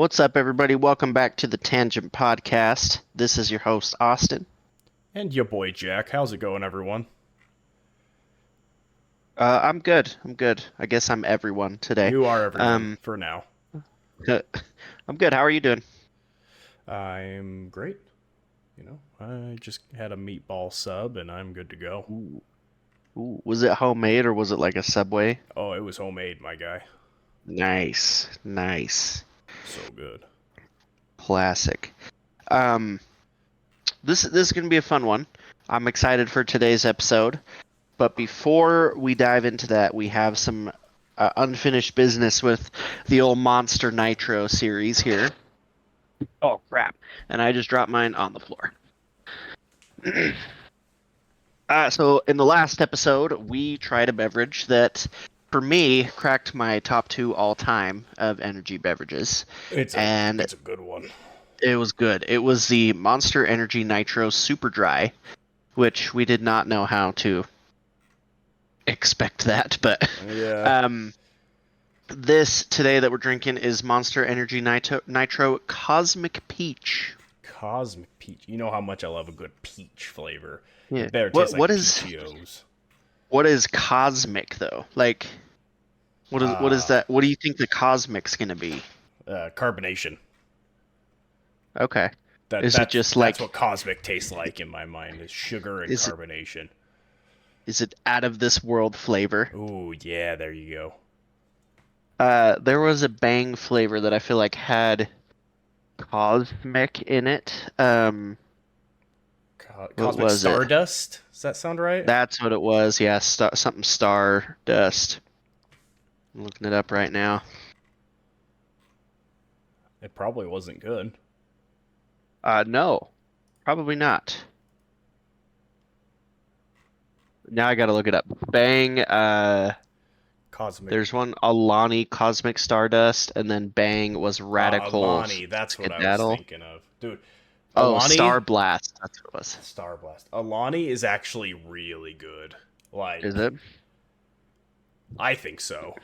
What's up, everybody? Welcome back to the Tangent Podcast. This is your host, Austin. And your boy Jack. How's it going, everyone? I'm good. I'm good. I guess I'm everyone today. You are everyone Um, for now. I'm good. How are you doing? I'm great. I just had a meatball sub and I'm good to go. Ooh, ooh. Was it homemade or was it like a Subway? Oh, it was homemade, my guy. Nice, nice, So good. classic. Um, this is gonna be a fun one. I'm excited for today's episode. But before we dive into that, we have some unfinished business with the old Monster Nitro series here. Oh crap! And I just dropped mine on the floor. So in the last episode, we tried a beverage that, for me, cracked my top two all time of energy beverages, It's a and it's a good one. it was good. It was the Monster Energy Nitro Super Dry, which we did not know how to expect that, but Yeah. um, this today that we're drinking is Monster Energy Nitro Cosmic Peach. Cosmic peach. You know how much I love a good peach flavor. Yeah. It better What taste what like is Peachios. what is cosmic though? Like what is Uh, that? What do you think the cosmic's gonna be? Carbonation. Okay. That Is it that's just that's like what cosmic tastes like in my mind is sugar and is it carbonation. is it out of this world flavor? Ooh, yeah, there you go. There was a Bang flavor that I feel like had cosmic in it. What Cosmic was it? Stardust. Does that sound right? That's what it was. Yeah, something star dust. I'm looking it up right now. It probably wasn't good. No, probably not. Now I gotta look it up. Bang, Cosmic there's one Alani Cosmic Stardust, and then Bang was Radical Alani. That's what I was Skedaddle. thinking of, dude. Oh, Star Alani Blast. That's what it was. Star Blast. Alani is actually really good. Is Like it? I think so.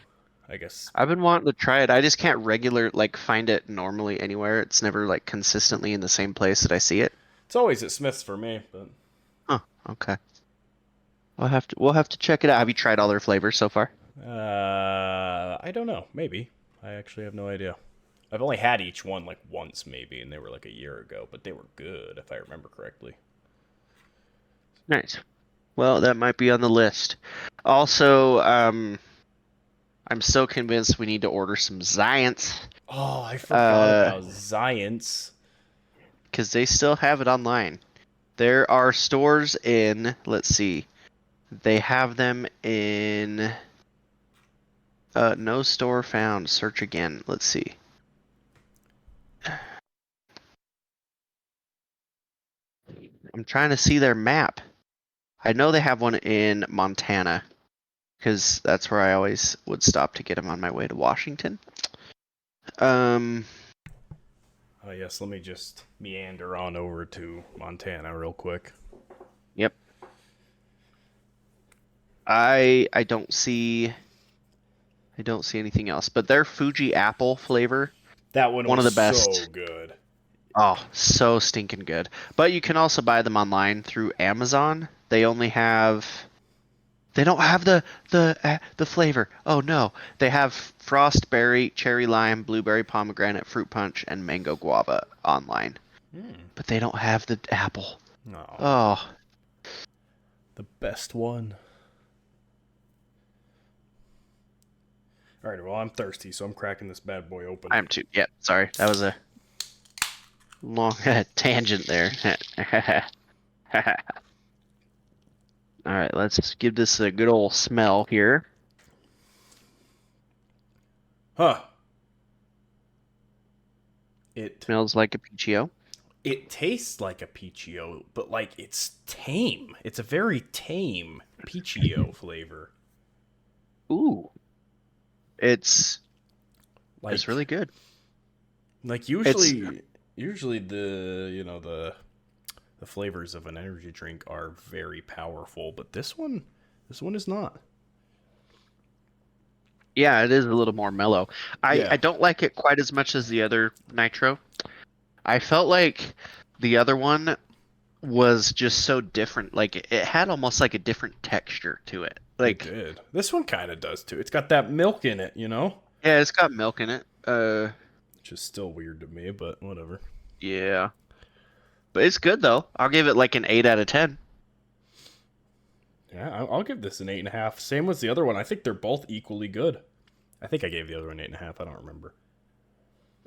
I guess I've been wanting to try it. I just can't find it normally anywhere. It's never like consistently in the same place that I see it. it's always at Smith's for me, but Huh. Okay. We'll have to check it out. Have you tried all their flavors so far? I don't know. Maybe I actually have no idea. I've only had each one like once, maybe, and they were like a year ago, but they were good if I remember correctly. Nice. Well, that might be on the list. Also, I'm so convinced we need to order some Zions, Oh, I forgot uh, about Zions. because they still have it online. There are stores in, let's see, they have them in, no store found. Search again. Let's see. I'm trying to see their map. I know they have one in Montana, because that's where I always would stop to get them on my way to Washington. Um, Oh yes, let me just meander on over to Montana real quick. yep. I don't see anything else, but their Fuji apple flavor, That one one of was the so best. good. Oh, so stinking good. But you can also buy them online through Amazon. They don't have the flavor. Oh no. They have frost berry, cherry lime, blueberry pomegranate, fruit punch, and mango guava online. Hmm. But they don't have the apple. Oh, Oh, the best one. All right, well I'm thirsty, so I'm cracking this bad boy open. I'm too. Yeah, sorry. That was a long tangent there. All right, let's give this a good old smell here. Huh? It Smells like a Peachio. it tastes like a Peachio, but like it's tame. It's a very tame Peachio flavor. Ooh, it's it's Like really good. like It's usually the flavors of an energy drink are very powerful, but this one is not. Yeah, it is a little more mellow. I Yeah, don't like it quite as much as the other Nitro. I felt like the other one was just so different. Like it had almost like a different texture to it. it Like did. This one kind of does too. It's got that milk in it, you know? yeah, it's got milk in it. Which is still weird to me, but whatever. Yeah. But it's good though. I'll give it like an 8 out of 10. Yeah, I'll give this an 8.5. Same as the other one. I think they're both equally good. I think I gave the other one 8.5. I don't remember.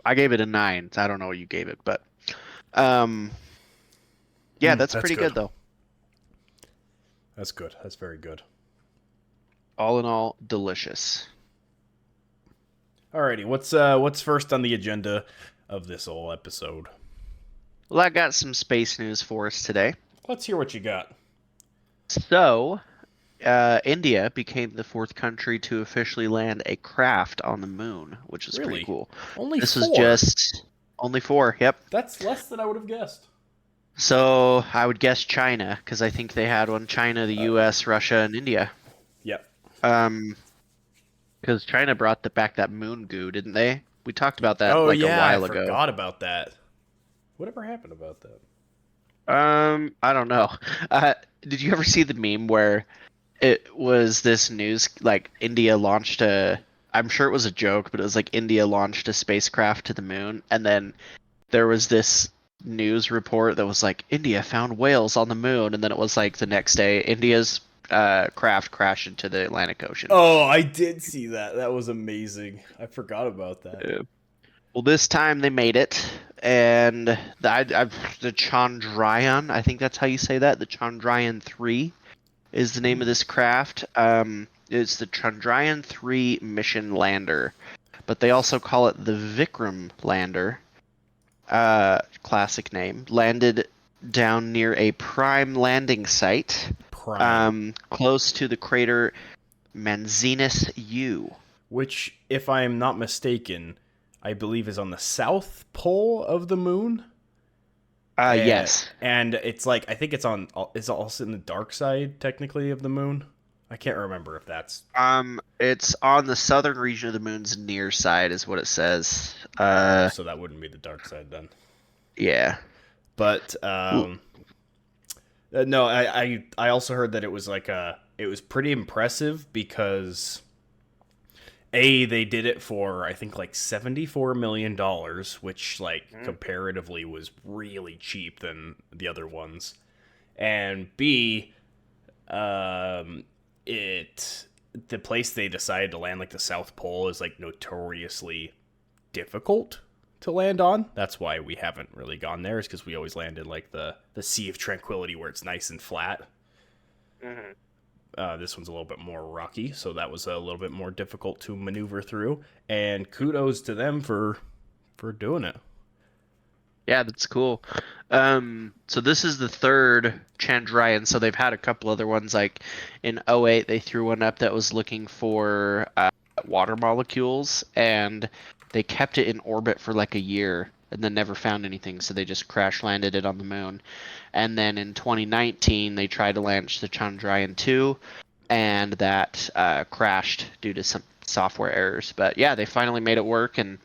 I gave it a 9. So I don't know what you gave it, but um yeah, that's That's pretty good. good though. That's good. That's very good. All in all, delicious. Alrighty, what's first on the agenda of this whole episode? Well, I got some space news for us today. Let's hear what you got. So, India became the fourth country to officially land a craft on the moon, which is pretty Really? cool. Only This was four? just only four. Yep. That's less than I would have guessed. So I would guess China because I think they had one. China, the Uh, U.S., Russia, and India. yep. Um, because China brought back that moon goo, didn't they? We talked about that Oh like a yeah, I while ago. forgot about that. Whatever happened about that? I don't know. Did you ever see the meme where it was this news like India launched a I'm sure it was a joke, but it was like India launched a spacecraft to the moon and then there was this news report that was like India found whales on the moon and then it was like the next day India's craft crashed into the Atlantic Ocean. Oh, I did see that. That was amazing. I forgot about that. Yeah. Well, this time they made it, and the Chandrayaan, I think that's how you say that, the Chandrayaan 3 is the name of Hmm. this craft. It's the Chandrayaan 3 mission lander, but they also call it the Vikram lander. Classic name. Landed down near a prime landing site, Prime. close to the crater Manzinus U. Which, if I'm not mistaken, I believe is on the south pole of the moon. Yes. And it's like I think it's also in the dark side technically of the moon. I can't remember if that's It's on the southern region of the moon's near side, is what it says. so that wouldn't be the dark side then. Yeah. But L- no, I also heard that it was it was pretty impressive because they did it for I think like $74 million, which like comparatively was really cheap than the other ones, and B, it the place they decided to land like the South Pole is like notoriously difficult to land on. That's why we haven't really gone there, is because we always landed like the Sea of Tranquility where it's nice and flat. Mhm. This one's a little bit more rocky, so that was a little bit more difficult to maneuver through. And kudos to them for doing it. Yeah, that's cool. So this is the third Chandrayaan. So they've had a couple other ones. Like in '08, they threw one up that was looking for water molecules, and they kept it in orbit for like a year and then never found anything. So they just crash landed it on the moon. And then in 2019, they tried to launch the Chandrayaan 2, and that crashed due to some software errors. But yeah, they finally made it work, and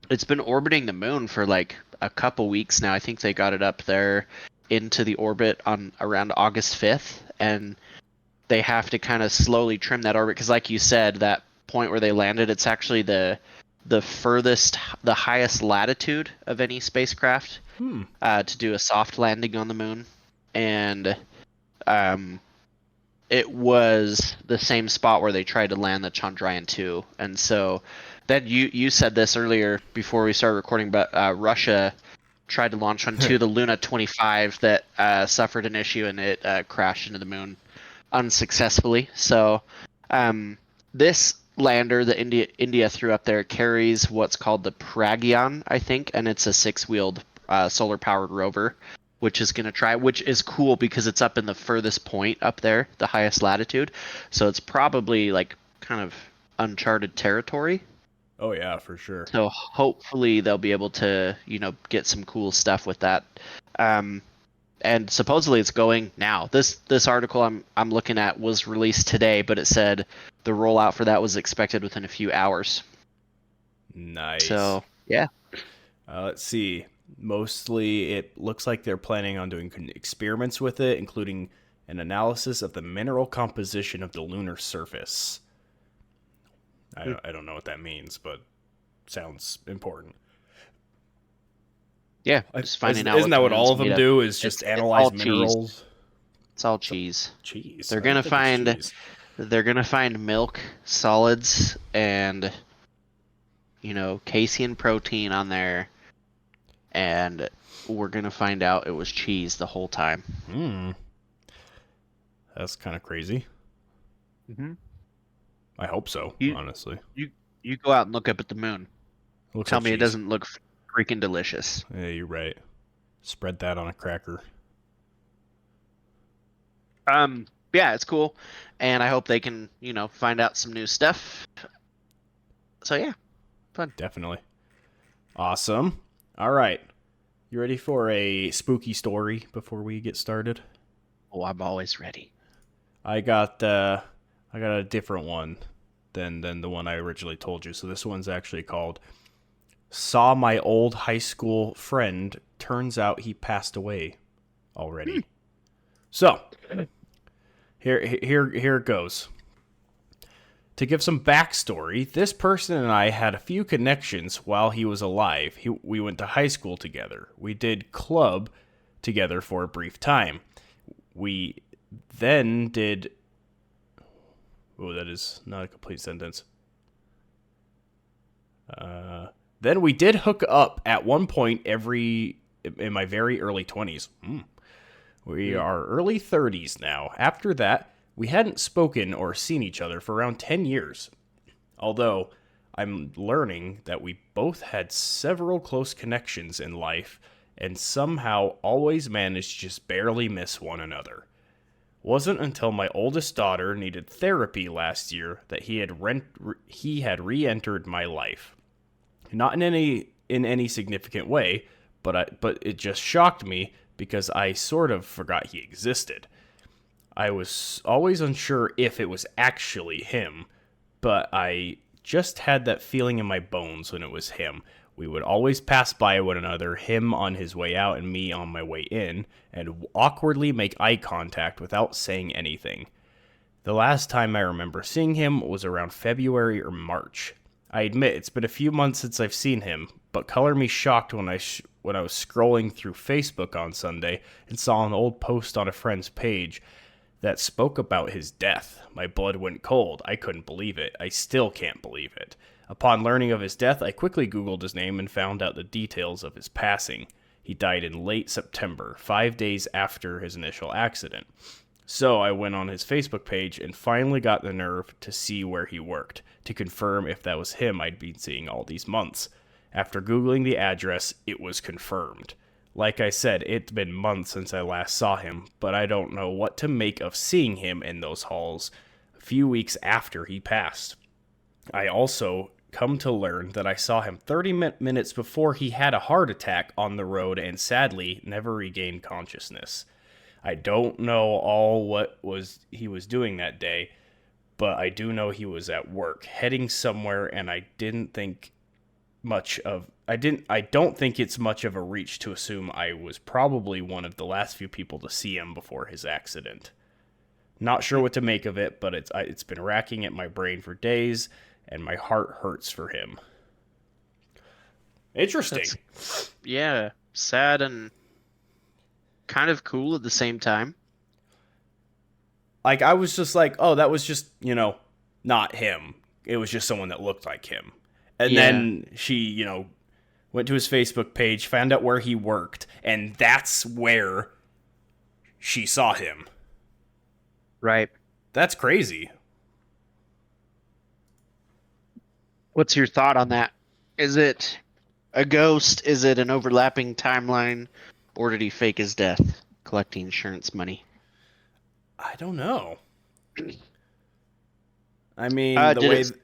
it's been orbiting the moon for like a couple weeks now. I think they got it up there into the orbit on around August 5th, and they have to kind of slowly trim that orbit because, like you said, that point where they landed, it's actually the furthest, the highest latitude of any spacecraft Hmm. to do a soft landing on the moon, and um, it was the same spot where they tried to land the Chandrayaan 2. And so then you said this earlier before we started recording, but Russia tried to launch one too, the Luna 25, that suffered an issue and it crashed into the moon unsuccessfully. So this lander that India threw up there carries what's called the Pragyan, I think, and it's a six-wheeled solar powered rover, which is going to try, which is cool because it's up in the furthest point up there, the highest latitude. So it's probably like kind of uncharted territory. Oh yeah, for sure. So hopefully they'll be able to, get some cool stuff with that. Um, and supposedly it's going now. This article I'm looking at was released today, but it said the rollout for that was expected within a few hours. Nice. So yeah. Let's see. Mostly, it looks like they're planning on doing experiments with it, including an analysis of the mineral composition of the lunar surface. I don't know what that means, but sounds important. Yeah, just finding out Isn't what the that what all moon's of made them of. do? Is just It's all analyze cheese. minerals? It's all cheese. Cheese. They're I don't gonna think it's find cheese. they're gonna find milk, solids, and casein protein on there, and we're gonna find out it was cheese the whole time. Hmm. That's kind of crazy. Mm-hmm. I hope so, You honestly. you you go out and look up at the moon. It looks Tell like me it cheese. doesn't look freaking delicious. Yeah, you're right. Spread that on a cracker. Yeah, it's cool, and I hope they can find out some new stuff. So yeah, fun. Definitely. Awesome. All right. You ready for a spooky story before we get started? Oh, I'm always ready. I got a different one than the one I originally told you. So this one's actually called "Saw My Old High School Friend. Turns Out He Passed Away Already." So here it goes. To give some backstory, this person and I had a few connections while he was alive. We went to high school together. We did club together for a brief time. We then did. Oh, that is not a complete sentence. Then we did hook up at one point in my very early 20s. We are early 30s now. After that, we hadn't spoken or seen each other for around 10 years. Although, I'm learning that we both had several close connections in life and somehow always managed to just barely miss one another. Wasn't until my oldest daughter needed therapy last year that he had re-entered my life. Not in any significant way, but it just shocked me because I sort of forgot he existed. I was always unsure if it was actually him, but I just had that feeling in my bones when it was him. We would always pass by one another, him on his way out and me on my way in, and awkwardly make eye contact without saying anything. The last time I remember seeing him was around February or March. I admit it's been a few months since I've seen him, but color me shocked when I was scrolling through Facebook on Sunday and saw an old post on a friend's page that spoke about his death. My blood went cold. I couldn't believe it. I still can't believe it. Upon learning of his death, I quickly Googled his name and found out the details of his passing. He died in late September, 5 days after his initial accident. So I went on his Facebook page and finally got the nerve to see where he worked, to confirm if that was him I'd been seeing all these months. After Googling the address, it was confirmed. Like I said, it's been months since I last saw him, but I don't know what to make of seeing him in those halls a few weeks after he passed. I also come to learn that I saw him 30 minutes before he had a heart attack on the road and sadly never regained consciousness. I don't know all what he was doing that day, but I do know he was at work, heading somewhere, and I don't think it's much of a reach to assume I was probably one of the last few people to see him before his accident. Not sure what to make of it, but it's been racking at my brain for days, and my heart hurts for him. Interesting. Yeah, sad and kind of cool at the same time. Like, I was just like, oh, that was just, not him. It was just someone that looked like him. And Yeah, then she, went to his Facebook page, found out where he worked, and that's where she saw him. right. That's crazy. What's your thought on that? Is it a ghost? Is it an overlapping timeline? Or did he fake his death collecting insurance money? I don't know. I mean, the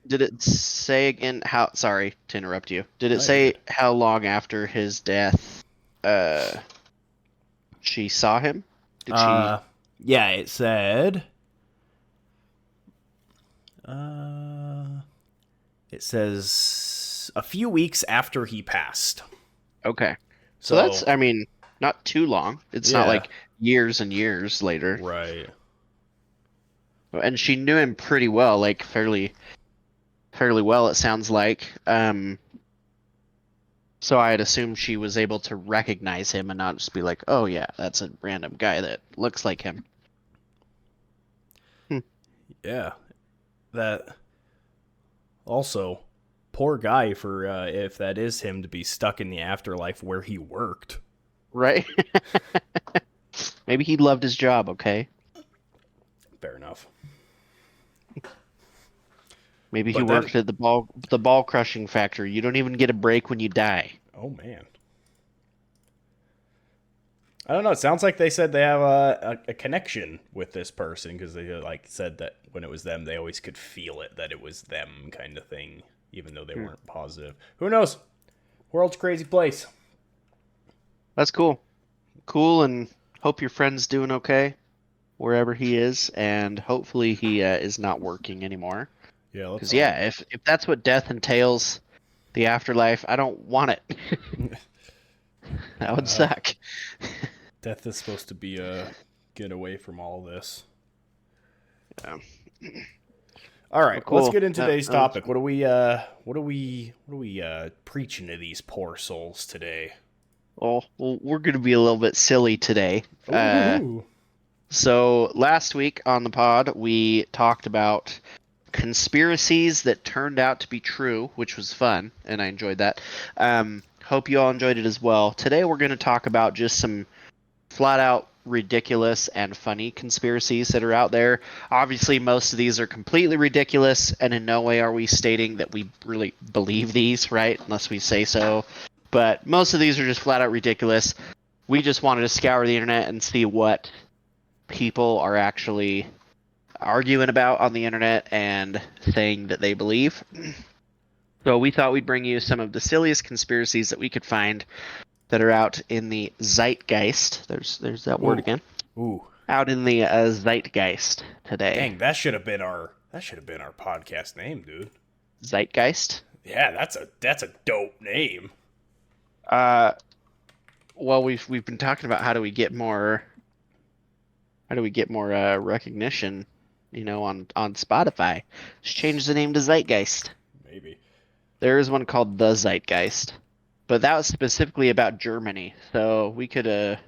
Did way... it say again how? Sorry to interrupt you. Did it No, you're say good. how long after his death she saw him? Did she? Uh, yeah, it said. Uh, it says a few weeks after he passed. Okay. So that's, So I mean, not too long. It's not yeah, like years and years later. right. And she knew him pretty well, like fairly well, it sounds like. So I'd assume she was able to recognize him and not just be like, "Oh yeah, that's a random guy that looks like him." Hmm. Yeah, that also poor guy for if that is him to be stuck in the afterlife where he worked. Right? Maybe he loved his job, okay? Fair enough. Maybe he But then, worked at the ball crushing factory. You don't even get a break when you die. oh man, I don't know. It sounds like they said they have a connection with this person because they like said that when it was them, they always could feel it that it was them kind of thing, even though they Hmm. weren't positive. Who knows? World's a crazy place. That's cool. Cool, and hope your friend's doing okay wherever he is, and hopefully he is not working anymore. Yeah, let's Because all. yeah, if that's what death entails, the afterlife, I don't want it. That would Uh, suck. Death is supposed to be a get away from all this. Yeah. All Well, right, let's cool. get into today's That was topic. fun. What are we preaching to these poor souls today? Well, we're going to be a little bit silly today. Ooh. So last week on the pod, we talked about conspiracies that turned out to be true, which was fun, and I enjoyed that. Hope you all enjoyed it as well. Today, we're going to talk about just some flat out ridiculous and funny conspiracies that are out there. Obviously, most of these are completely ridiculous, and in no way are we stating that we really believe these, right? Unless we say so. But most of these are just flat out ridiculous. We just wanted to scour the internet and see what people are actually arguing about on the internet and saying that they believe. So we thought we'd bring you some of the silliest conspiracies that we could find that are out in the zeitgeist. There's that word Ooh. again. Ooh. Out in the zeitgeist today. Dang, that should have been our podcast name, dude. Zeitgeist. Yeah, that's a dope name. Uh, well, we've been talking about how do we get more recognition, on Spotify. Just change the name to Zeitgeist. Maybe. There is one called The Zeitgeist, but that was specifically about Germany. So we could,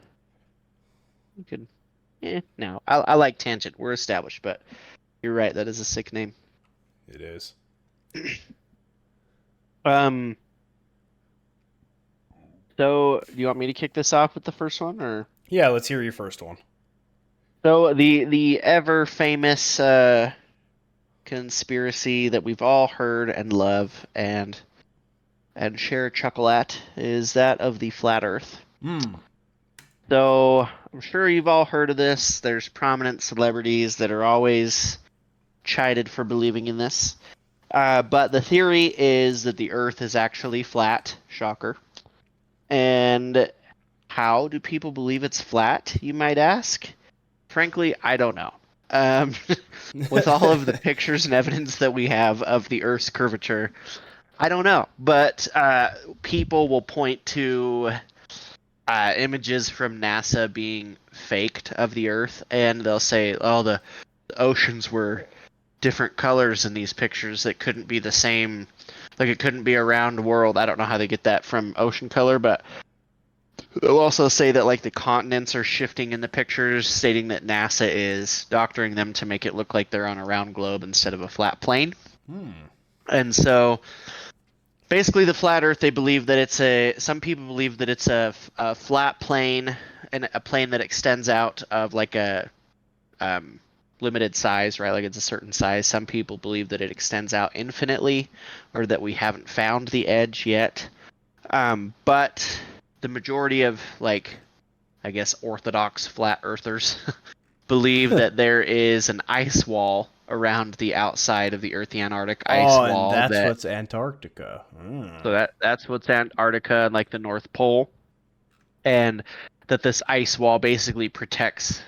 no, I like Tangent. We're established, but you're right. That is a sick name. It is. Um, so do you want me to kick this off with the first one, or? Yeah, let's hear your first one. So the ever famous conspiracy that we've all heard and love and share a chuckle at is that of the flat Earth. Hmm. So I'm sure you've all heard of this. There's prominent celebrities that are always chided for believing in this. But the theory is that the Earth is actually flat. Shocker. And how do people believe it's flat, you might ask? Frankly, I don't know. Um, with all of the pictures and evidence that we have of the Earth's curvature, I don't know. But people will point to images from NASA being faked of the Earth, and they'll say, "Oh, the oceans were different colors in these pictures that couldn't be the same. Like it couldn't be a round world." I don't know how they get that from ocean color, but they'll also say that like the continents are shifting in the pictures, stating that NASA is doctoring them to make it look like they're on a round globe instead of a flat plane. Hmm. And so basically the flat earth, they believe that some people believe that it's a flat plane, and a plane that extends out of like a um, limited size, right? Like it's a certain size. Some people believe that it extends out infinitely, or that we haven't found the edge yet. But the majority of, like, I guess, orthodox flat earthers believe that there is an ice wall around the outside of the Earth, the Antarctic ice Oh, and wall. that's That what's Antarctica. So Hmm. that's what's Antarctica and like the North Pole. And that this ice wall basically protects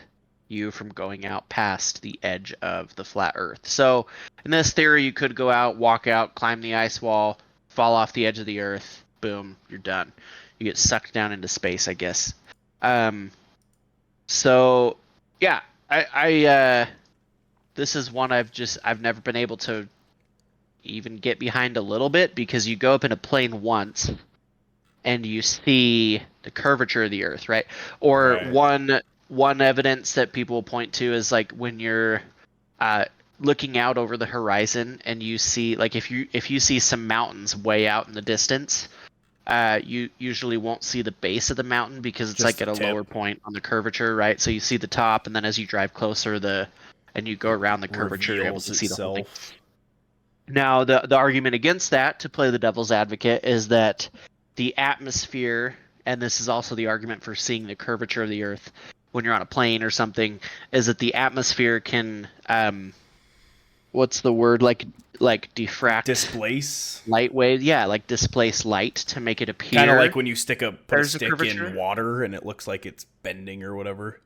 you from going out past the edge of the flat Earth. So, in this theory, you could go out, walk out, climb the ice wall, fall off the edge of the Earth, boom, you're done. You get sucked down into space, I guess. Um, so, yeah, this is one I've never been able to even get behind a little bit because you go up in a plane once and you see the curvature of the Earth, right? Or Right. one evidence that people will point to is like when you're uh, looking out over the horizon and you see like if you see some mountains way out in the distance, you usually won't see the base of the mountain because it's Just like the at a lower tip point on the curvature, right? So you see the top, and then as you drive closer, and you go around the curvature, you're able reveals to see the whole thing. itself. Now, the argument against that, to play the devil's advocate, is that the atmosphere, and this is also the argument for seeing the curvature of the Earth when you're on a plane or something, is that the atmosphere can, what's the word, like diffract Displace. light waves, yeah, like displace light to make it Kind of like appear when you put a there's a stick in curvature. water and it looks like it's bending or whatever.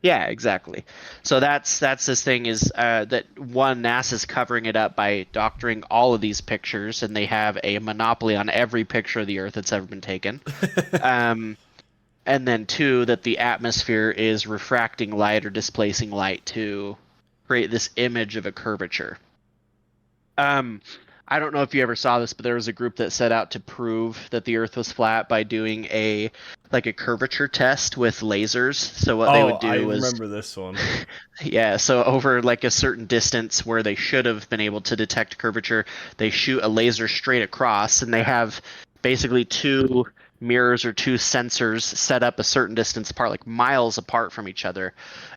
Yeah, exactly. So that's this thing is that one NASA's covering it up by doctoring all of these pictures, and they have a monopoly on every picture of the Earth that's ever been taken. Um, and then two, that the atmosphere is refracting light or displacing light to create this image of a curvature. Um, I don't know if you ever saw this, but there was a group that set out to prove that the Earth was flat by doing a curvature test with lasers. So what they Oh, would I do was, remember this one. yeah, so over like a certain distance where they should have been able to detect curvature, they shoot a laser straight across, and they have basically two mirrors or two sensors set up a certain distance apart, like miles apart from each other,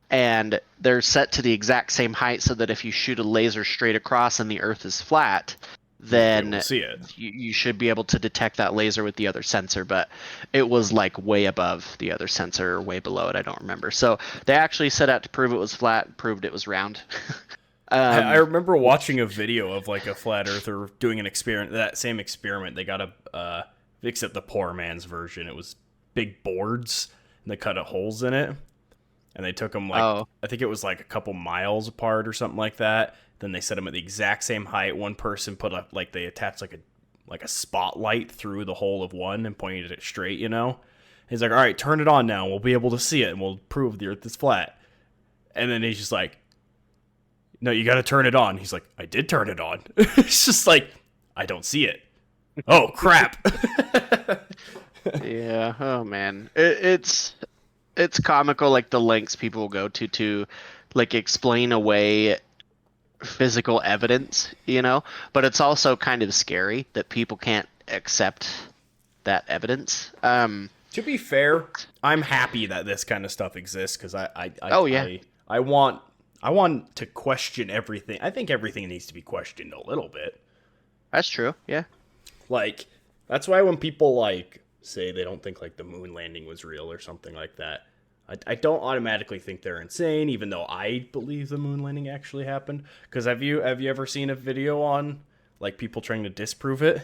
and they're set to the exact same height so that if you shoot a laser straight across and the Earth is flat, You won't be able to then see it. you should be able to detect that laser with the other sensor. But it was like way above the other sensor or way below it. I don't remember. So they actually set out to prove it was flat, proved it was round. I um, remember watching a video of like a flat earther doing an experiment. That same experiment, they got except the poor man's version. It was big boards and they cut holes in it, and they took them like oh, I think it was like a couple miles apart or something like that. Then they set them at the exact same height. One person put up like they attached like a spotlight through the hole of one and pointed it straight. He's like, "All right, turn it on now. We'll be able to see it, and we'll prove the Earth is flat." And then he's just like, "No, you got to turn it on." He's like, "I did turn it on." It's just like, I don't see it. Oh crap! yeah. Oh man, it's comical, like the lengths people will go to like explain away physical evidence, but it's also kind of scary that people can't accept that evidence. To be fair, I'm happy that this kind of stuff exists because Oh yeah, I want to question everything. I think everything needs to be questioned a little bit. that's true. Yeah, Like that's why when people like say they don't think like the moon landing was real or something like that, I don't automatically think they're insane, even though I believe the moon landing actually happened. Because have you ever seen a video on like people trying to disprove it?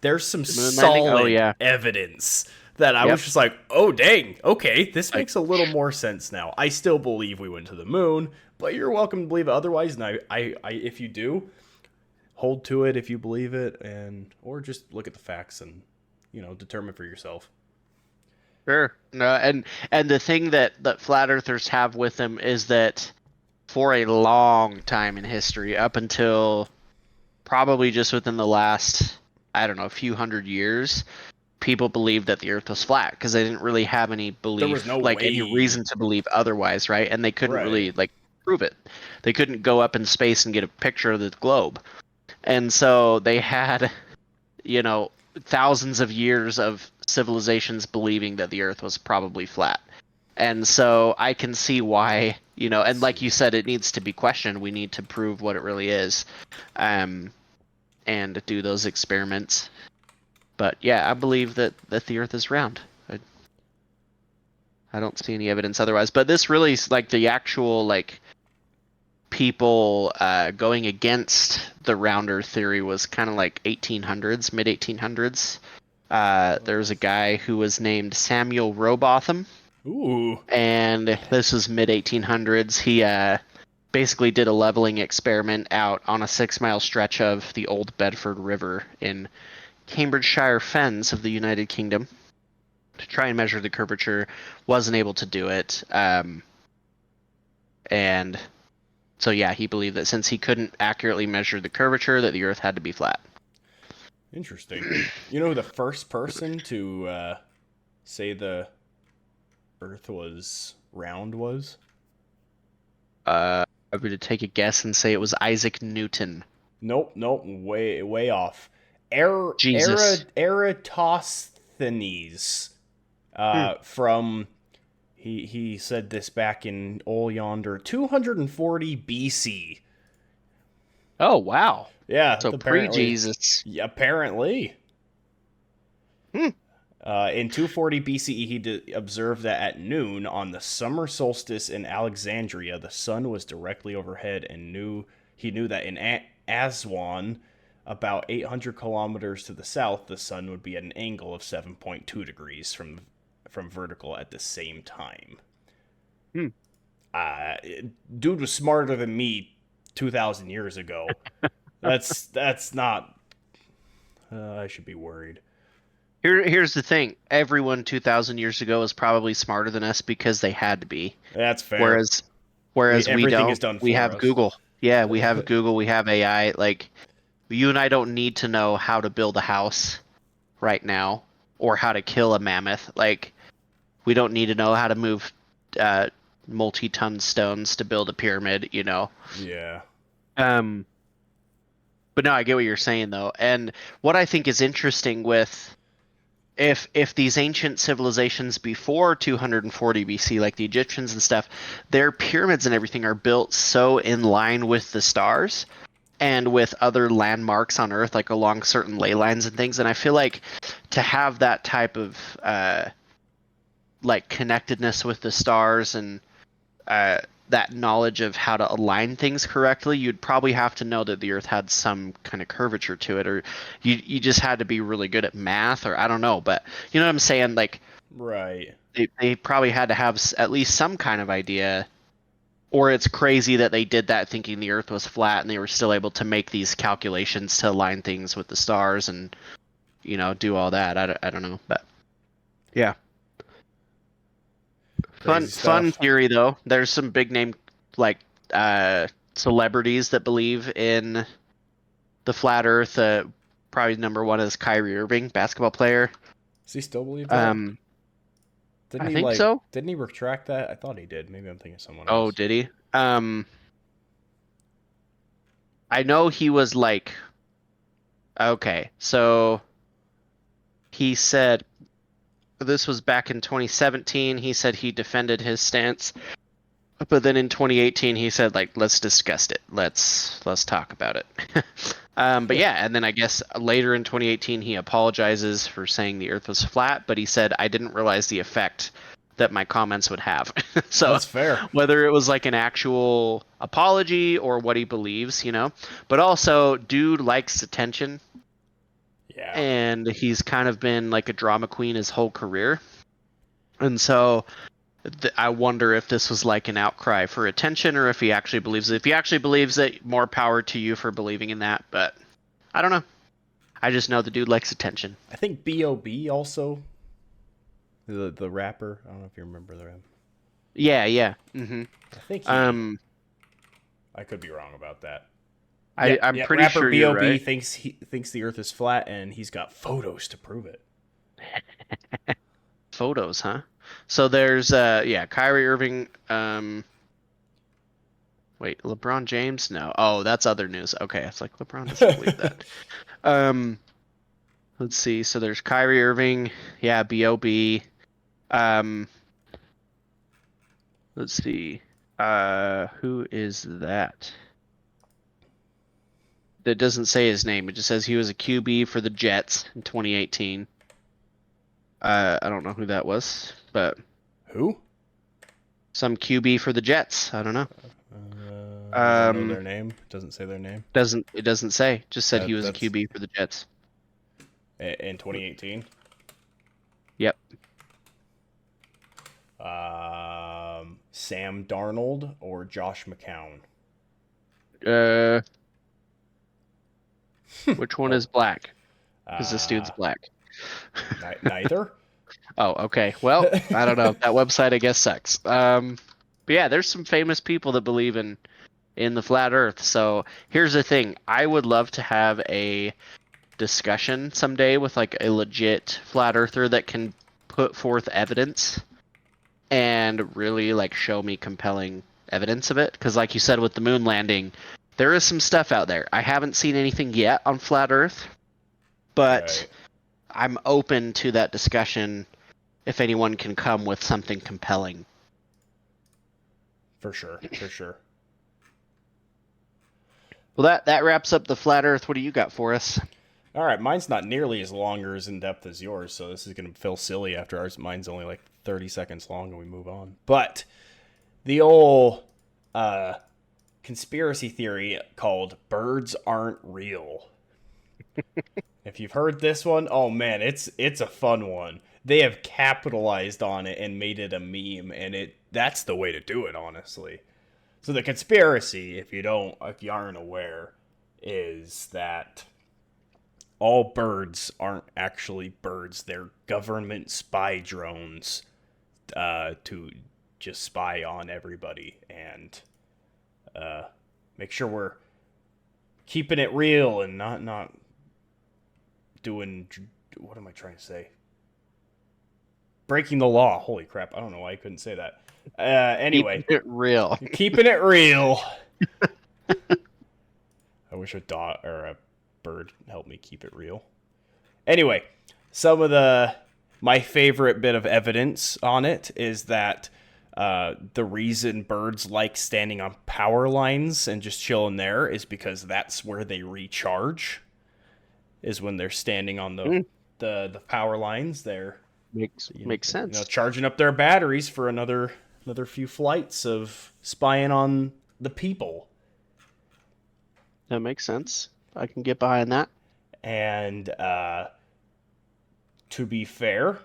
There's some the moon landing. Oh solid yeah, evidence that I was yep. just like, oh dang, okay, this Like makes a little more sense now. I still believe we went to the moon, but you're welcome to believe it otherwise. And I if you do, hold to it if you believe it, and or just look at the facts and determine for yourself. sure. No, and the thing that flat earthers have with them is that for a long time in history, up until probably just within the last, I don't know, a few hundred years, people believed that the earth was flat because they didn't really have any There was belief, no like any way, reason to believe otherwise, right? And they couldn't right? really like prove it. They couldn't go up in space and get a picture of the globe. And so they had, you know, thousands of years of civilizations believing that the earth was probably flat. And so I can see why, and Let's like you see. said, it needs to be questioned. We need to prove what it really is, um, and do those experiments. But yeah, I believe that the Earth is round. I don't see any evidence otherwise. But this really is like the actual like people going against the rounder theory was kind of like 1800s, mid 1800s. There was a guy who was named Samuel Rowbotham, Ooh. And this was mid 1800s. He basically did a leveling experiment out on a 6 mile stretch of the Old Bedford River in Cambridgeshire Fens of the United Kingdom to try and measure the curvature. Wasn't able to do it. And so, yeah, he believed that since he couldn't accurately measure the curvature, that the Earth had to be flat. Interesting. You know who the first person to say the Earth was round was? I'm going to take a guess and say it was Isaac Newton. Nope, nope, way off. Jesus. Eratosthenes. Hmm. From he said this back in Ol Yonder 240 BC. Oh, wow. Yeah, So apparently. pre-Jesus. Yeah, apparently. Hmm. In 240 BCE, he observed that at noon on the summer solstice in Alexandria, the sun was directly overhead, and he knew that in Aswan, about 800 kilometers to the south, the sun would be at an angle of 7.2 degrees from vertical at the same time. Hmm. Uh, Dude was smarter than me 2,000 years ago. That's not. I should be worried. Here's the thing. Everyone 2,000 years ago was probably smarter than us because they had to be. That's fair. Whereas, whereas we Everything is don't. done We for have us. Google. Yeah, we have Google. We have AI. Like, you and I don't need to know how to build a house right now or how to kill a mammoth. Like, we don't need to know how to move uh, multi-ton stones to build a pyramid, you know. Yeah. Um, but no, I get what you're saying though. And what I think is interesting with if these ancient civilizations before 240 BC, like the Egyptians and stuff, their pyramids and everything are built so in line with the stars and with other landmarks on Earth, like along certain ley lines and things. And I feel like to have that type of like connectedness with the stars and uh, that knowledge of how to align things correctly, you'd probably have to know that the Earth had some kind of curvature to it, or you just had to be really good at math, or I don't know. But you know what I'm saying? Like Right. they probably had to have at least some kind of idea. Or it's crazy that they did that thinking the Earth was flat, and they were still able to make these calculations to align things with the stars and do all that. I don't know, but yeah. Fun Crazy fun stuff. theory though. There's some big name like uh celebrities that believe in the flat earth. Probably number one is Kyrie Irving, basketball player. Does he still believe that? Um Didn't I he think so. didn't he retract that? I thought he did. Maybe I'm thinking of someone Oh, else. did he? I know he was like okay. So he said this was back in 2017. He said he defended his stance. But then in 2018, he said, like, let's discuss it. Let's talk about it. But yeah, and then I guess later in 2018, he apologizes for saying the Earth was flat, but he said, I didn't realize the effect that my comments would have. So That's fair. whether it was like an actual apology or what he believes, but also, dude likes attention, Yeah. and he's kind of been like a drama queen his whole career. And so I wonder if this was like an outcry for attention or if he actually believes it. If he actually believes it, more power to you for believing in that. But I don't know. I just know the dude likes attention. I think B.O.B. also the rapper. I don't know if you remember the rap. Yeah, yeah. Hmm. I think he. Um, I could be wrong about that. I Yep, I'm yep. pretty Rapper sure you're B.O.B. right. thinks the Earth is flat, and he's got photos to prove it. Photos, huh? So there's yeah, Kyrie Irving. Wait, LeBron James? No. Oh, that's other news. Okay, it's like LeBron doesn't believe that. Um, let's see. So there's Kyrie Irving. Yeah, B.O.B. Um, let's see. Who is that? That doesn't say his name. It just says he was a QB for the Jets in 2018. I don't know who that was, but Who? some QB for the Jets. I don't know. You don't know Um, their name? Doesn't say their name. doesn't say. Just said he was a That's QB for the Jets. in 2018. Yep. Sam Darnold or Josh McCown? Uh, which one Oh, is black? Because this dude's uh, black. neither. Oh, okay. Well, I don't know. That website, I guess, sucks. But yeah, there's some famous people that believe in the flat Earth. So here's the thing: I would love to have a discussion someday with like a legit flat earther that can put forth evidence and really like show me compelling evidence of it. Because like you said with the moon landing, there is some stuff out there. I haven't seen anything yet on flat Earth, but Right. I'm open to that discussion if anyone can come with something compelling. For sure. For sure. Well, that wraps up the flat Earth. What do you got for us? All right, mine's not nearly as long or as in depth as yours, so this is going to feel silly after ours. Mine's only like 30 seconds long and we move on. But the old uh, conspiracy theory called birds aren't real. If you've heard this one, oh man, it's a fun one. They have capitalized on it and made it a meme, and that's the way to do it, honestly. So the conspiracy, if you aren't aware, is that all birds aren't actually birds. They're government spy drones to just spy on everybody and make sure we're keeping it real and not doing, what am I trying to say? Breaking the law. Holy crap! I don't know why I couldn't say that. Anyway, Keeping it real. keeping it real. I wish a dog or a bird helped me keep it real. Anyway, some of my favorite bit of evidence on it is that the reason birds like standing on power lines and just chilling there is because that's where they recharge. Is when they're standing on Mm, the power lines. They're makes sense. charging up their batteries for another few flights of spying on the people. That makes sense. I can get behind that. And to be fair,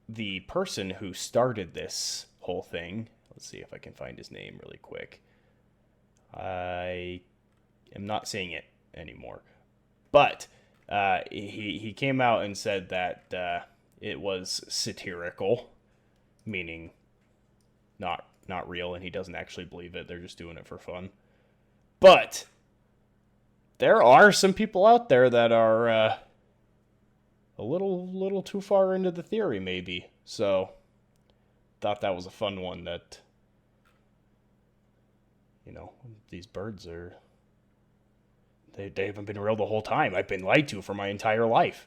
the person who started this whole thing, let's see if I can find his name really quick. I am not saying it anymore. But he came out and said that it was satirical, meaning not real, and he doesn't actually believe it. They're just doing it for fun. But there are some people out there that are a little too far into the theory, maybe. So thought that was a fun one. That these birds are. They haven't been real the whole time. I've been lied to for my entire life.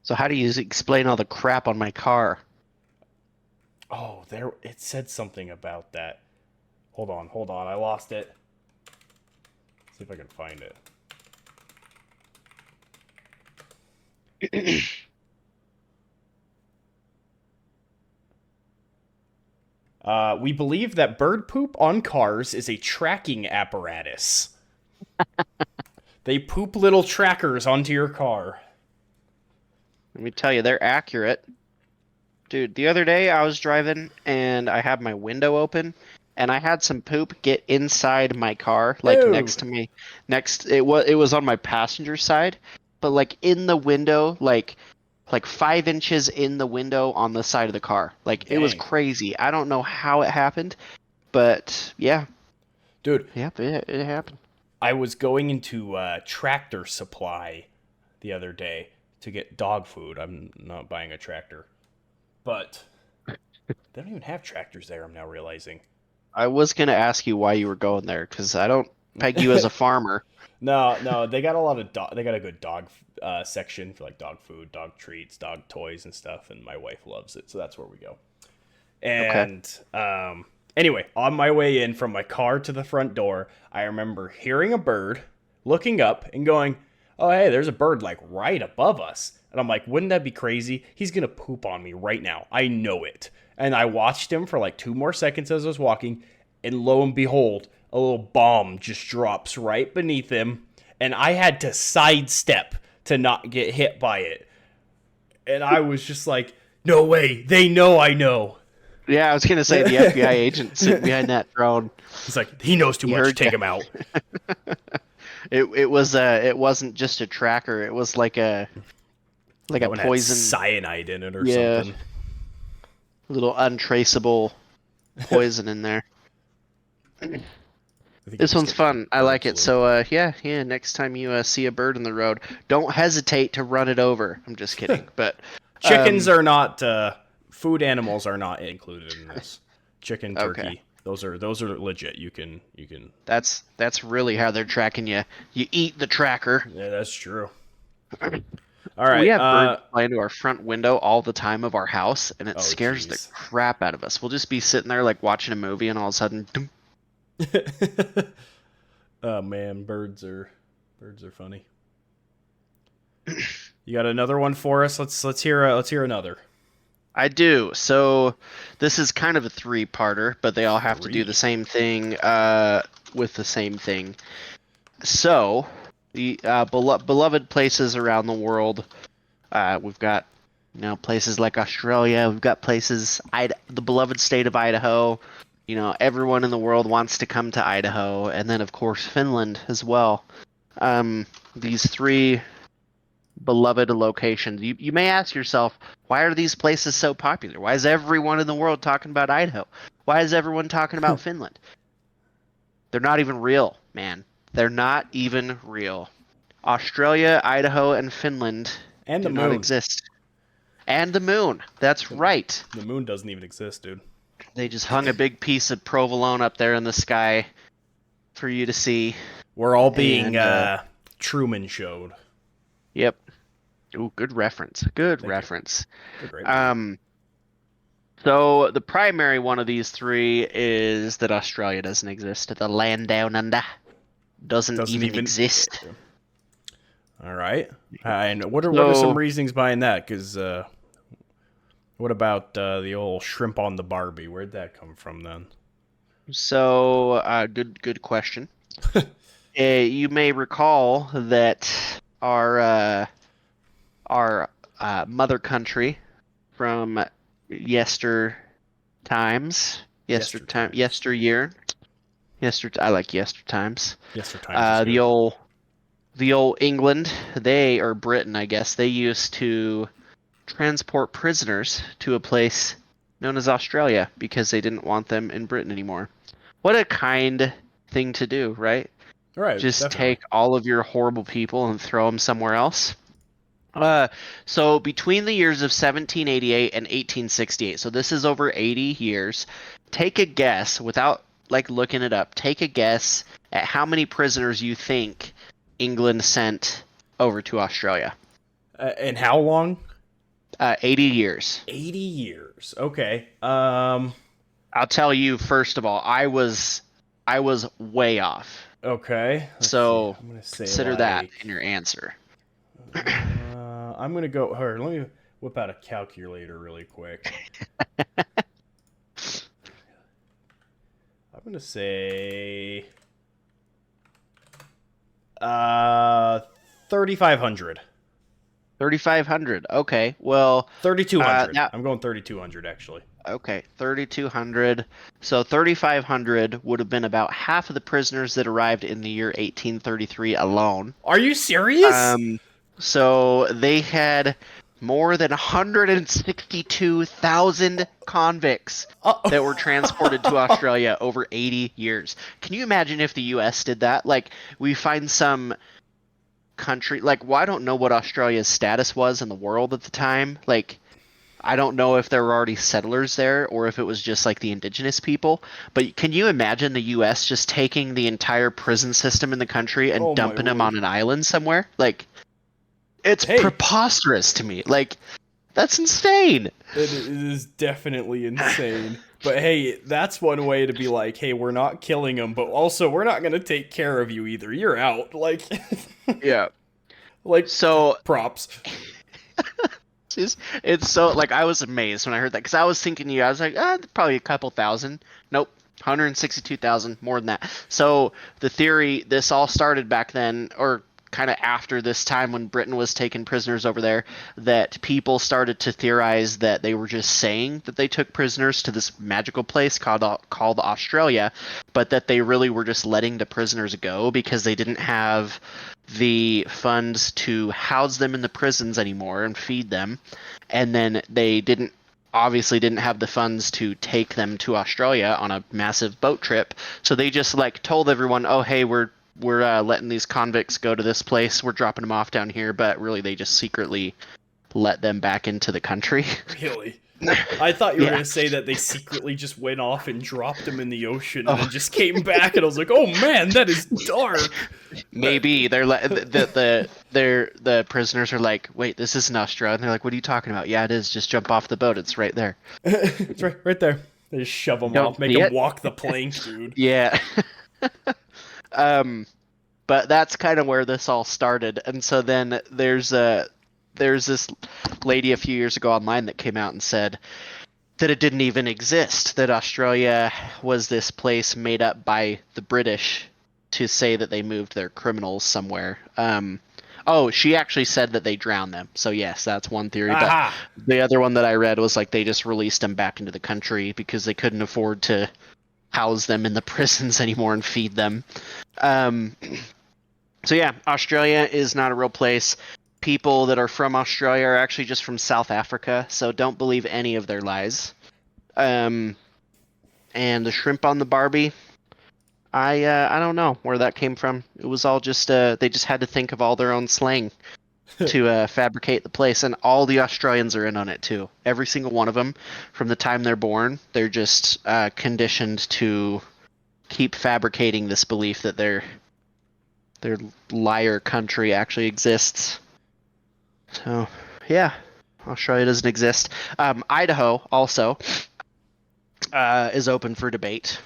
So how do you explain all the crap on my car? Oh, it said something about that. Hold on. I lost it. See if I can find it. We believe that bird poop on cars is a tracking apparatus. They poop little trackers onto your car. Let me tell you, they're accurate. Dude, the other day I was driving and I had my window open and I had some poop get inside my car, like Ew. next to me. It was on my passenger side, but like in the window, like 5 inches in the window on the side of the car. Like it was Dang. crazy. I don't know how it happened, but yeah, Dude, yep, it happened. I was going into Tractor Supply the other day to get dog food. I'm not buying a tractor. But they don't even have tractors there, I'm now realizing. I was gonna ask you why you were going there because I don't peg you as a farmer. No, they got a lot of they got a good dog section for like dog food, dog treats, dog toys and stuff, and my wife loves it, so that's where we go. Okay. And anyway, on my way in from my car to the front door, I remember hearing a bird, looking up and going, "Oh, hey, there's a bird like right above us." And I'm like, "Wouldn't that be crazy? He's going to poop on me right now. I know it." And I watched him for like 2 more seconds as I was walking, and lo and behold, a little bomb just drops right beneath him, and I had to sidestep to not get hit by it. And I was just like, "No way. They know I know." Yeah, I was gonna say the FBI agent sitting behind that drone. He's like, he knows too He much. heard Take you. him out. It wasn't just a tracker. It was like That a one had poison. cyanide in it or Yeah, something. little untraceable poison in there. I think he This was one's getting fun. I bird like it. flu. So yeah. Next time you see a bird in the road, don't hesitate to run it over. I'm just kidding, but Chickens um, are not food animals are not included in this. Chicken, okay. turkey, those are legit. You can. That's really how they're tracking you. You eat the tracker. Yeah, that's true. All We right. have birds flying to our front window all the time of our house, and it Oh, scares the jeez. crap out of us. We'll just be sitting there like watching a movie, and all of a sudden, doom. Oh man, birds are funny. You got another one for us? Let's hear another. I do. So this is kind of a three-parter, but they all have to do the Three. same thing with the same thing. So the beloved places around the world. We've got places like Australia. We've got places the beloved state of Idaho. Everyone in the world wants to come to Idaho, and then of course Finland as well. These three beloved locations. You may ask yourself, why are these places so popular? Why is everyone in the world talking about Idaho? Why is everyone talking about Finland? They're not even real, man. They're not even real. Australia, Idaho, and Finland And the do not moon. exist. And the moon. That's right. The moon doesn't even exist, dude. They just hung a big piece of provolone up there in the sky for you to see. We're all being And Truman showed. yep. Ooh, good reference. Good Thank you. reference. It's a great movie. So the primary one of these three is that Australia doesn't exist. The land down under doesn't Doesn't even even. exist. All right. And what are some So reasonings behind that? Because what about the old shrimp on the Barbie? Where'd that come from then? good question. You may recall that our mother country from yesteryear. I like yester times. Yester times is The good. old England, or Britain, I guess, they used to transport prisoners to a place known as Australia because they didn't want them in Britain anymore. What a kind thing to do, right? All right, Just definitely. take all of your horrible people and throw them somewhere else. So between the years of 1788 and 1868, so this is over 80 years, take a guess without like looking it up. Take a guess at how many prisoners you think England sent over to Australia. And how long? 80 years. 80 years. Okay. I'll tell you first of all, I was way off. Okay. Let's see. So I'm gonna say consider that in like. your answer. I'm gonna go. Here, let me whip out a calculator really quick. I'm gonna say 3,500. 3,500. Okay. Well, 3,200. now I'm going 3,200 actually. okay, 3,200. So 3,500 would have been about half of the prisoners that arrived in the year 1833 alone. Are you serious? So they had more than 162,000 convicts that were transported to Australia over 80 years. Can you imagine if the US did that? Like, we find some country, like, well, I don't know what Australia's status was in the world at the time. Like, I don't know if there were already settlers there or if it was just like the indigenous people. But can you imagine the US just taking the entire prison system in the country and Oh my dumping them word. on an island somewhere? Like, it's Hey. preposterous to me. Like, that's insane. It is definitely insane. But hey, that's one way to be like, hey, we're not killing them, but also we're not gonna take care of you either. You're out. Like, Yeah. like So props. it's so like I was amazed when I heard that because I was thinking I was like, probably a couple thousand. Nope, 162,000, more than that. So the theory, this all started back then, or kind of after this time when Britain was taking prisoners over there, that people started to theorize that they were just saying that they took prisoners to this magical place called Australia, but that they really were just letting the prisoners go because they didn't have the funds to house them in the prisons anymore and feed them, and then they didn't have the funds to take them to Australia on a massive boat trip. So they just like told everyone, "Oh, hey, we're letting these convicts go to this place. We're dropping them off down here," but really they just secretly let them back into the country. Really? I thought you were Yeah. going to say that they secretly just went off and dropped him in the ocean and Oh, then just came back, and I was like, oh man, that is dark. maybe the prisoners are like, "Wait, this isn't Australia." And they're like, "What are you talking about?" "Yeah, it is. Just jump off the boat. It's right there." It's right there. They just shove You him don't off, make see him it? walk the plank, dude. Yeah. um but that's kind of where this all started. And so then there's this lady a few years ago online that came out and said that it didn't even exist, that Australia was this place made up by the British to say that they moved their criminals somewhere. Oh, she actually said that they drowned them. So yes, that's one theory. But Aha! the other one that I read was like they just released them back into the country because they couldn't afford to house them in the prisons anymore and feed them. Um, so yeah, Australia is not a real place. People that are from Australia are actually just from South Africa, so don't believe any of their lies. Um, and the shrimp on the Barbie, I don't know where that came from. It was all just they just had to think of all their own slang to fabricate the place, and all the Australians are in on it too. Every single one of them, from the time they're born, they're just conditioned to keep fabricating this belief that their liar country actually exists. So yeah, Australia doesn't exist. Idaho also is open for debate.